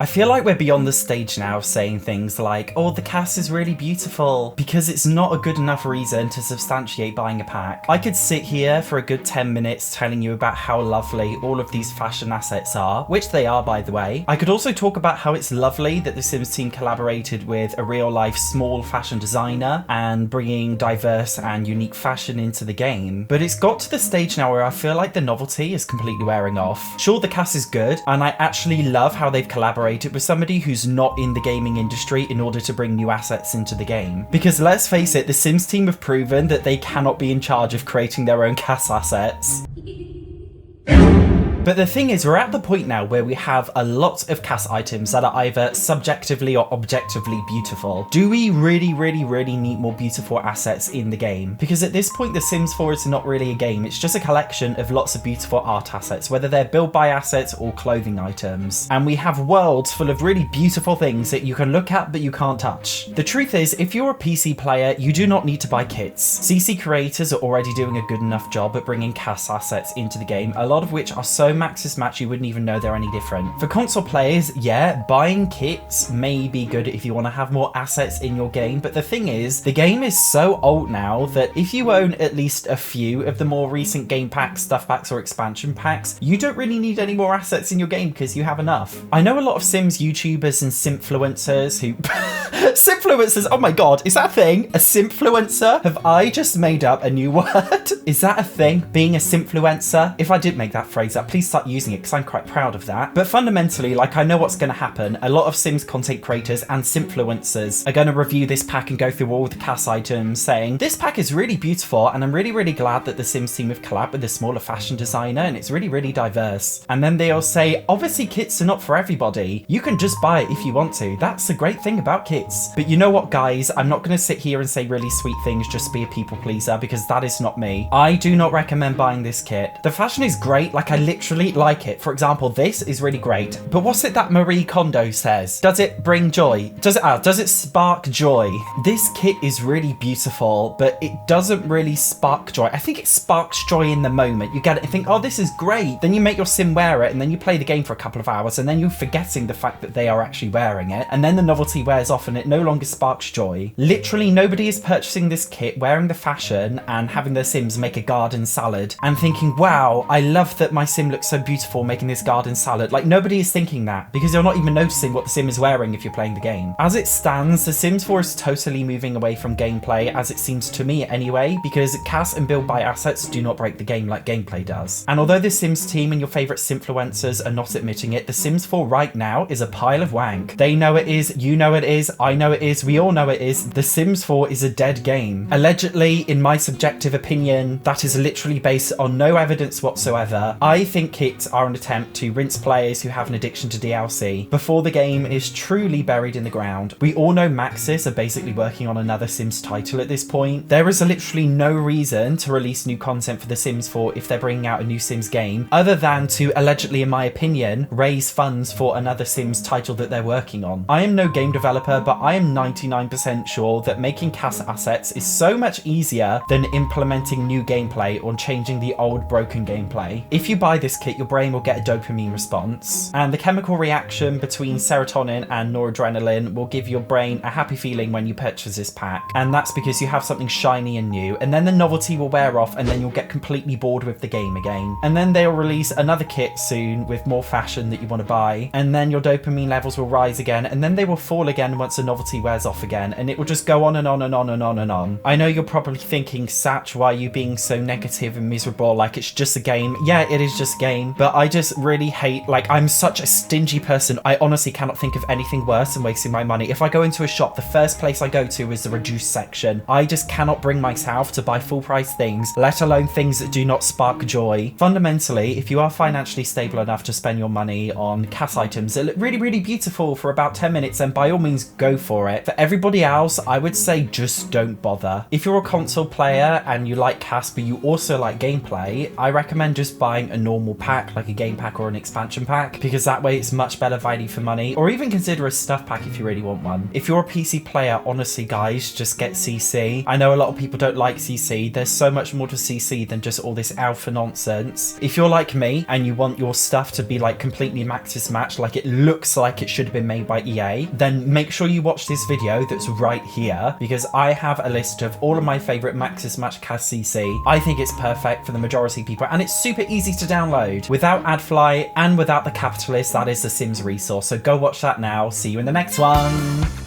I feel like we're beyond the stage now of saying things like, oh, the cast is really beautiful, because it's not a good enough reason to substantiate buying a pack. I could sit here for a good 10 minutes telling you about how lovely all of these fashion assets are, which they are, by the way. I could also talk about how it's lovely that the Sims team collaborated with a real life small fashion designer and bringing diverse and unique fashion into the game. But it's got to the stage now where I feel like the novelty is completely wearing off. Sure, the cast is good, and I actually love how they've collaborated with somebody who's not in the gaming industry in order to bring new assets into the game. Because let's face it, the Sims team have proven that they cannot be in charge of creating their own cast assets. But the thing is, we're at the point now where we have a lot of cast items that are either subjectively or objectively beautiful. Do we really need more beautiful assets in the game? Because at this point, The Sims 4 is not really a game. It's just a collection of lots of beautiful art assets, whether they're build buy assets or clothing items. And we have worlds full of really beautiful things that you can look at but you can't touch. The truth is, if you're a PC player, you do not need to buy kits. CC creators are already doing a good enough job at bringing cast assets into the game, a lot of which are so maxis match you wouldn't even know they're any different. For console players, yeah, buying kits may be good if you want to have more assets in your game, but the thing is, the game is so old now that if you own at least a few of the more recent game packs, stuff packs, or expansion packs, you don't really need any more assets in your game because you have enough. I know a lot of Sims YouTubers and Simfluencers who... Simfluencers, oh my god, is that a thing? A Simfluencer? Have I just made up a new word? Is that a thing? Being a Simfluencer? If I did make that phrase up, please start using it because I'm quite proud of that. But fundamentally, like, I know what's going to happen. A lot of Sims content creators and Simfluencers are going to review this pack and go through all the cast items saying, this pack is really beautiful and I'm really glad that the Sims team have collabed with a smaller fashion designer and it's really diverse. And then they'll say, obviously kits are not for everybody. You can just buy it if you want to. That's the great thing about kits. But you know what, guys? I'm not going to sit here and say really sweet things just to be a people pleaser because that is not me. I do not recommend buying this kit. The fashion is great, like I literally like it. For example, this is really great. But what's it that Marie Kondo says? Does it bring joy? Does it spark joy? This kit is really beautiful, but it doesn't really spark joy. I think it sparks joy in the moment. You get it and think, oh, this is great. Then you make your sim wear it and then you play the game for a couple of hours and then you're forgetting the fact that they are actually wearing it. And then the novelty wears off and it no longer sparks joy. Literally nobody is purchasing this kit, wearing the fashion and having their Sims make a garden salad and thinking, wow, I love that my Sim looks so beautiful making this garden salad. Like, nobody is thinking that because you're not even noticing what the Sim is wearing if you're playing the game. As it stands, The Sims 4 is totally moving away from gameplay, as it seems to me anyway, because cast and build by assets do not break the game like gameplay does. And although the Sims team and your favourite Simfluencers are not admitting it, The Sims 4 right now is a pile of wank. They know it is, you know it is, I know it is, we all know it is. The Sims 4 is a dead game. Allegedly, in my subjective opinion, that is literally based on no evidence whatsoever. I think kits are an attempt to rinse players who have an addiction to DLC before the game is truly buried in the ground. We all know Maxis are basically working on another Sims title at this point. There is literally no reason to release new content for The Sims 4 if they're bringing out a new Sims game, other than to allegedly, in my opinion, raise funds for another Sims title that they're working on. I am no game developer, but I am 99% sure that making cast assets is so much easier than implementing new gameplay or changing the old broken gameplay. If you buy this kit, your brain will get a dopamine response, and the chemical reaction between serotonin and noradrenaline will give your brain a happy feeling when you purchase this pack, and that's because you have something shiny and new, and then the novelty will wear off and then you'll get completely bored with the game again. And then they'll release another kit soon with more fashion that you want to buy, and then your dopamine levels will rise again, and then they will fall again once the novelty wears off again, and it will just go on and on and on and on and on. I know you're probably thinking, Satch, why are you being so negative and miserable? Like, it's just a game. Yeah, it is just a game, but I just really hate, like, I'm such a stingy person. I honestly cannot think of anything worse than wasting my money. If I go into a shop, the first place I go to is the reduced section. I just cannot bring myself to buy full price things, let alone things that do not spark joy. Fundamentally, if you are financially stable enough to spend your money on cast items that look really beautiful for about 10 minutes, then by all means go go for it. For everybody else, I would say just don't bother. If you're a console player and you like CAS but you also like gameplay, I recommend just buying a normal pack, like a game pack or an expansion pack, because that way it's much better value for money. Or even consider a stuff pack if you really want one. If you're a PC player, honestly guys, just get CC. I know a lot of people don't like CC. There's so much more to CC than just all this alpha nonsense. If you're like me and you want your stuff to be like completely Maxis matched, like it looks like it should have been made by EA, then make sure you watch this video that's right here, because I have a list of all of my favorite Maxis matched CAS CC. I think it's perfect for the majority of people, and it's super easy to download without AdFly and without the capitalist that is the Sims resource. So go watch that now. See you in the next one.